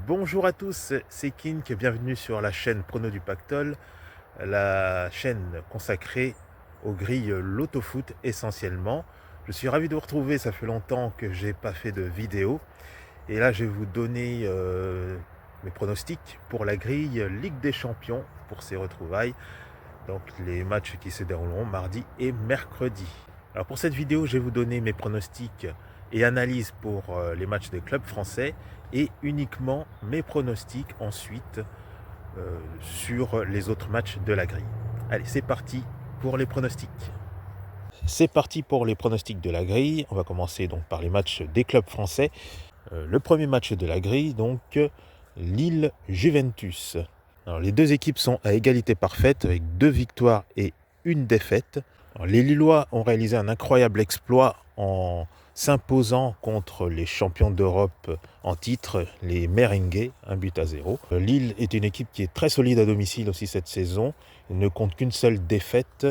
Bonjour à tous, c'est Kink, bienvenue sur la chaîne Prono du Pactole, la chaîne consacrée aux grilles loto-foot essentiellement. Je suis ravi de vous retrouver, ça fait longtemps que j'ai pas fait de vidéo. Et là je vais vous donner mes pronostics pour la grille Ligue des Champions pour ces retrouvailles. Donc les matchs qui se dérouleront mardi et mercredi. Alors pour cette vidéo, je vais vous donner mes pronostics et analyses pour les matchs des clubs français et uniquement mes pronostics ensuite sur les autres matchs de la grille. Allez, c'est parti pour les pronostics. C'est parti pour les pronostics de la grille. On va commencer donc par les matchs des clubs français. Le premier match de la grille, donc Lille-Juventus. Alors, les deux équipes sont à égalité parfaite avec 2 victoires et 1 défaite. Alors, les Lillois ont réalisé un incroyable exploit en s'imposant contre les champions d'Europe en titre, les Merengues, 1-0. Lille est une équipe qui est très solide à domicile aussi cette saison. Il ne compte qu'une seule défaite,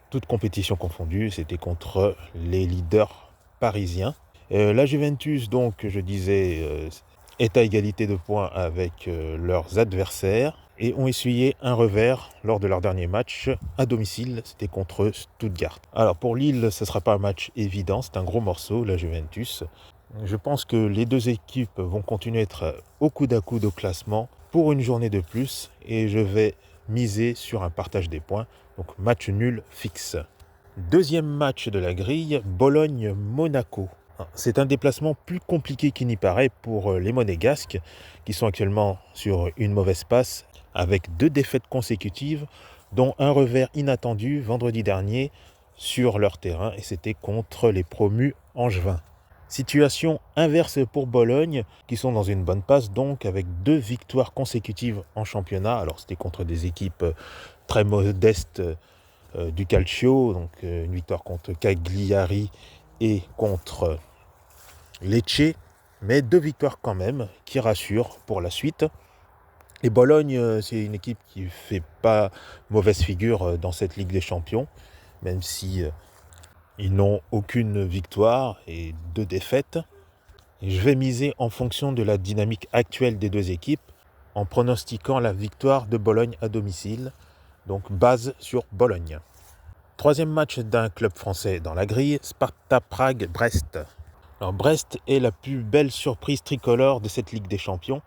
toute compétition confondue, c'était contre les leaders parisiens. La Juventus, donc, je disais, est à égalité de points avec leurs adversaires et ont essuyé un revers lors de leur dernier match à domicile, c'était contre Stuttgart. Alors pour Lille, ce ne sera pas un match évident, c'est un gros morceau, la Juventus. Je pense que les deux équipes vont continuer à être au coude à coude au classement pour une journée de plus et je vais miser sur un partage des points, donc match nul fixe. Deuxième match de la grille, Bologne-Monaco. C'est un déplacement plus compliqué qu'il n'y paraît pour les Monégasques qui sont actuellement sur une mauvaise passe avec 2 défaites consécutives dont un revers inattendu vendredi dernier sur leur terrain et c'était contre les promus angevins. Situation inverse pour Bologne qui sont dans une bonne passe donc avec 2 victoires consécutives en championnat. Alors c'était contre des équipes très modestes du Calcio, donc une victoire contre Cagliari et contre Lecce, mais 2 victoires quand même qui rassurent pour la suite. Et Bologne, c'est une équipe qui ne fait pas mauvaise figure dans cette Ligue des Champions, même si ils n'ont aucune victoire et 2 défaites. Et je vais miser en fonction de la dynamique actuelle des deux équipes, en pronostiquant la victoire de Bologne à domicile, donc base sur Bologne. Troisième match d'un club français dans la grille, Sparta Prague-Brest. Alors Brest est la plus belle surprise tricolore de cette Ligue des Champions.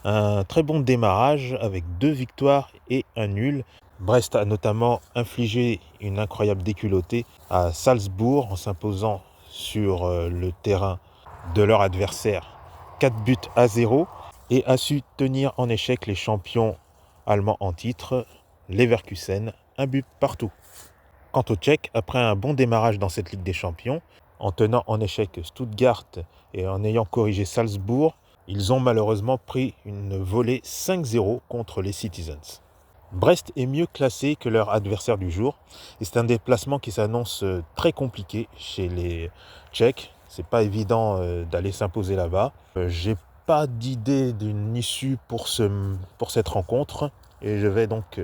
Un très bon démarrage avec 2 victoires et un nul. Brest a notamment infligé une incroyable déculottée à Salzbourg en s'imposant sur le terrain de leur adversaire 4-0 et a su tenir en échec les champions allemands en titre, Leverkusen, 1 but partout. Quant aux Tchèques, après un bon démarrage dans cette Ligue des Champions, en tenant en échec Stuttgart et en ayant corrigé Salzbourg, ils ont malheureusement pris une volée 5-0 contre les Citizens. Brest est mieux classé que leur adversaire du jour et c'est un déplacement qui s'annonce très compliqué chez les Tchèques. C'est pas évident d'aller s'imposer là-bas. J'ai pas d'idée d'une issue pour cette rencontre et je vais donc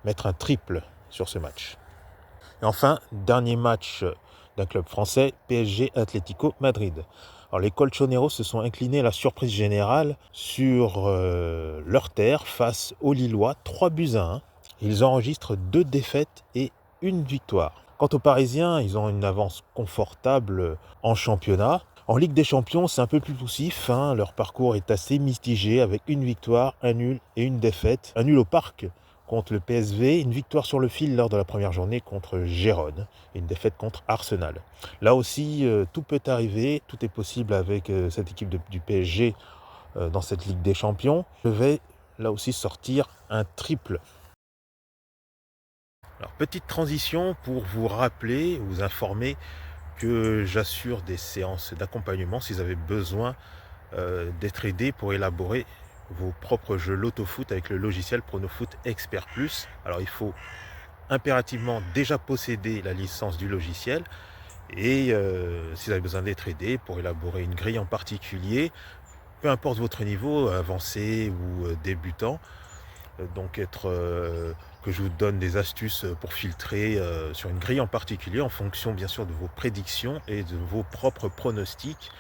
mettre un triple sur ce match. Et enfin, dernier match d'un club français, PSG Atlético Madrid. Alors, les Colchoneros se sont inclinés à la surprise générale sur leur terre face aux Lillois, 3-1. Ils enregistrent 2 défaites et 1 victoire. Quant aux Parisiens, ils ont une avance confortable en championnat. En Ligue des Champions, c'est un peu plus poussif. Leur parcours est assez mitigé avec 1 victoire, 1 nul et 1 défaite. Un nul au parc contre le PSV, une victoire sur le fil lors de la première journée contre Gérone et une défaite contre Arsenal. Là aussi, tout peut arriver, tout est possible avec cette équipe du PSG dans cette Ligue des Champions. Je vais là aussi sortir un triple. Alors, petite transition pour vous rappeler, vous informer que j'assure des séances d'accompagnement si vous avez besoin d'être aidé pour élaborer vos propres jeux loto-foot avec le logiciel Pronofoot Expert Plus. Alors il faut impérativement déjà posséder la licence du logiciel et si vous avez besoin d'être aidé pour élaborer une grille en particulier, peu importe votre niveau, avancé ou débutant, donc que je vous donne des astuces pour filtrer sur une grille en particulier en fonction bien sûr de vos prédictions et de vos propres pronostics.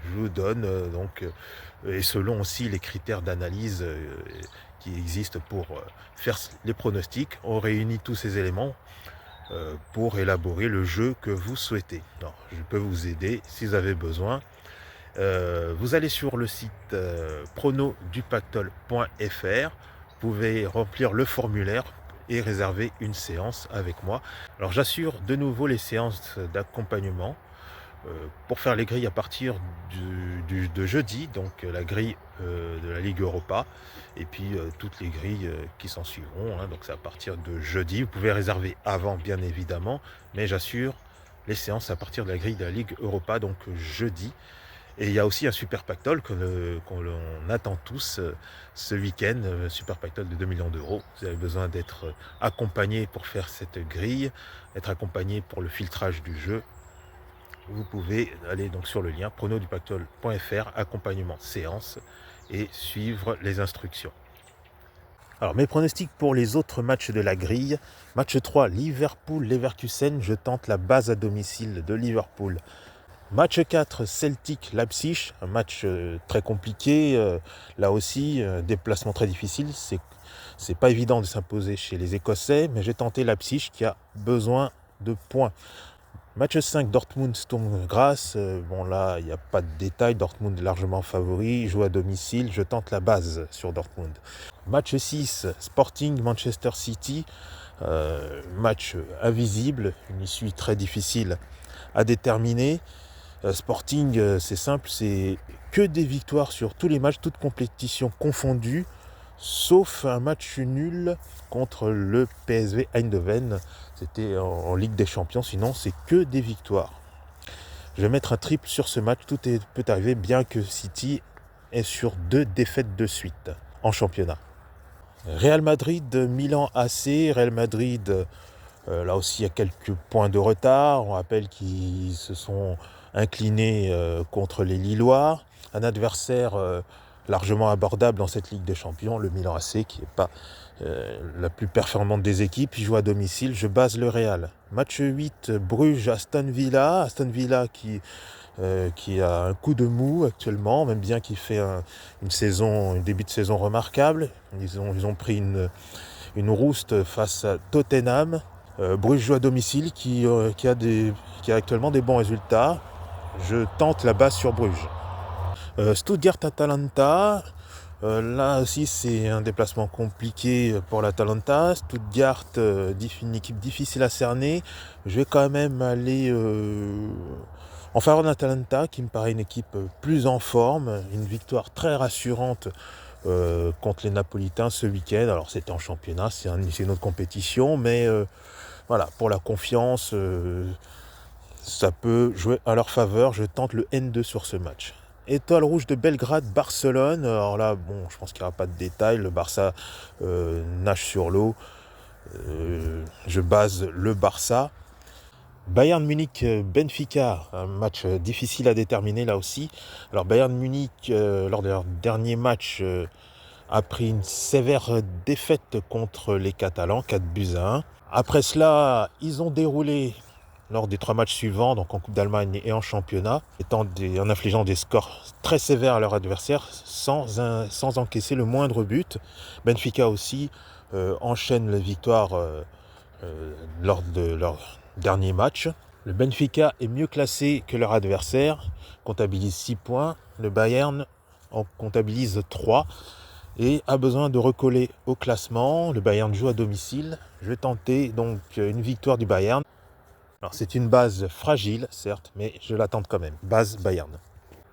Je vous donne et selon aussi les critères d'analyse qui existent pour faire les pronostics, on réunit tous ces éléments pour élaborer le jeu que vous souhaitez. Alors, je peux vous aider si vous avez besoin. Vous allez sur le site pronodupactole.fr, vous pouvez remplir le formulaire et réserver une séance avec moi. Alors j'assure de nouveau les séances d'accompagnement pour faire les grilles à partir de jeudi, donc la grille de la Ligue Europa, et puis toutes les grilles qui s'en suivront, hein, donc c'est à partir de jeudi. Vous pouvez réserver avant bien évidemment, mais j'assure les séances à partir de la grille de la Ligue Europa, donc jeudi. Et il y a aussi un super pactole qu'on attend tous ce week-end, super pactole de 2 millions d'euros. Vous avez besoin d'être accompagné pour faire cette grille, être accompagné pour le filtrage du jeu. Vous pouvez aller donc sur le lien pronodupactole.fr, accompagnement séance, et suivre les instructions. Alors mes pronostics pour les autres matchs de la grille. Match 3, Liverpool-Leverkusen, je tente la base à domicile de Liverpool. Match 4, Celtic-Leipzig, un match très compliqué, là aussi, déplacement très difficile, c'est pas évident de s'imposer chez les Écossais, mais j'ai tenté Leipzig qui a besoin de points. Match 5, Dortmund-Sturm Graz, bon là, il n'y a pas de détails, Dortmund est largement favori, joue à domicile, je tente la base sur Dortmund. Match 6, Sporting-Manchester City, match invisible, une issue très difficile à déterminer. Sporting, c'est simple, c'est que des victoires sur tous les matchs, toutes compétitions confondues, sauf un match nul contre le PSV Eindhoven. C'était en Ligue des Champions, sinon c'est que des victoires. Je vais mettre un triple sur ce match, tout peut arriver, bien que City est sur 2 défaites de suite en championnat. Real Madrid, Milan AC, Real Madrid, là aussi il y a quelques points de retard. On rappelle qu'ils se sont inclinés contre les Lillois, un adversaire largement abordable dans cette Ligue des Champions, le Milan AC, qui n'est pas la plus performante des équipes. Il joue à domicile, je base le Real. Match 8, Bruges-Aston Villa. Aston Villa qui a un coup de mou actuellement, même bien qu'il fait un début de saison remarquable. Ils ont pris une rouste face à Tottenham. Bruges joue à domicile qui a actuellement des bons résultats. Je tente la base sur Bruges. Stuttgart-Atalanta, là aussi c'est un déplacement compliqué pour l'Atalanta. Stuttgart, une équipe difficile à cerner. Je vais quand même aller en faveur de l'Atalanta, qui me paraît une équipe plus en forme. Une victoire très rassurante contre les Napolitains ce week-end. Alors c'était en championnat, c'est une autre compétition, mais voilà, pour la confiance, ça peut jouer à leur faveur. Je tente le N2 sur ce match. Étoile rouge de Belgrade, Barcelone. Alors là, bon, je pense qu'il n'y aura pas de détails. Le Barça nage sur l'eau. Je base le Barça. Bayern Munich, Benfica, un match difficile à déterminer là aussi. Alors Bayern Munich, lors de leur dernier match, a pris une sévère défaite contre les Catalans, 4-1. Après cela, ils ont déroulé lors des 3 matchs suivants, donc en Coupe d'Allemagne et en championnat, en infligeant des scores très sévères à leurs adversaires, sans encaisser le moindre but. Benfica aussi enchaîne les victoires lors de leur dernier match. Le Benfica est mieux classé que leur adversaire, comptabilise 6 points. Le Bayern en comptabilise 3 et a besoin de recoller au classement. Le Bayern joue à domicile. Je vais tenter donc une victoire du Bayern. Alors c'est une base fragile, certes, mais je la tente quand même. Base Bayern.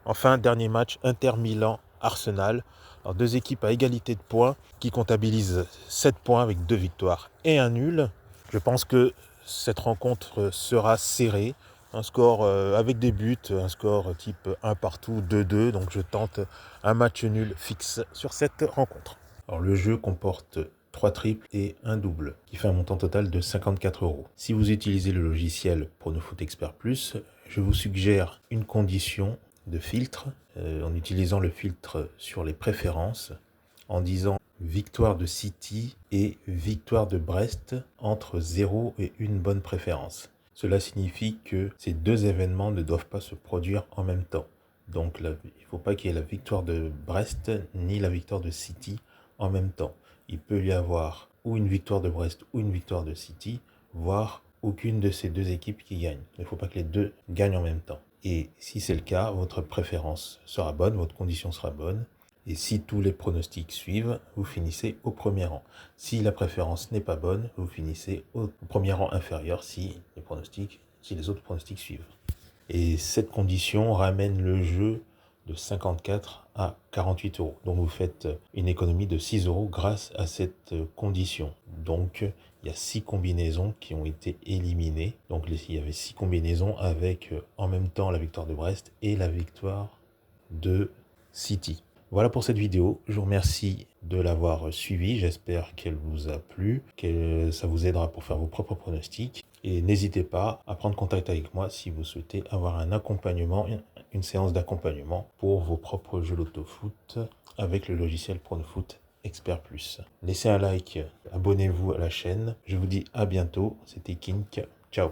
Enfin, dernier match, Inter Milan-Arsenal. Alors 2 équipes à égalité de points qui comptabilisent 7 points avec 2 victoires et un nul. Je pense que cette rencontre sera serrée. Un score avec des buts, un score type 1 partout, 2-2. Donc je tente un match nul fixe sur cette rencontre. Alors le jeu comporte 3 triples et un double, qui fait un montant total de 54 €. Si vous utilisez le logiciel PronoFoot Expert Plus, je vous suggère une condition de filtre, en utilisant le filtre sur les préférences, en disant victoire de City et victoire de Brest entre 0 et une bonne préférence. Cela signifie que ces 2 événements ne doivent pas se produire en même temps. Donc il ne faut pas qu'il y ait la victoire de Brest ni la victoire de City en même temps. Il peut y avoir ou une victoire de Brest ou une victoire de City, voire aucune de ces deux équipes qui gagne. Il ne faut pas que les deux gagnent en même temps. Et si c'est le cas, votre préférence sera bonne, votre condition sera bonne. Et si tous les pronostics suivent, vous finissez au premier rang. Si la préférence n'est pas bonne, vous finissez au premier rang inférieur si les autres pronostics suivent. Et cette condition ramène le jeu de 54 à 48 euros. Donc vous faites une économie de 6 euros grâce à cette condition. Donc il y a 6 combinaisons qui ont été éliminées. Donc il y avait 6 combinaisons avec en même temps la victoire de Brest et la victoire de City. Voilà pour cette vidéo, je vous remercie de l'avoir suivi, j'espère qu'elle vous a plu, que ça vous aidera pour faire vos propres pronostics. Et n'hésitez pas à prendre contact avec moi si vous souhaitez avoir un accompagnement, une séance d'accompagnement pour vos propres jeux loto-foot avec le logiciel Pronofoot Expert Plus. Laissez un like, abonnez-vous à la chaîne, je vous dis à bientôt, c'était Kink, ciao.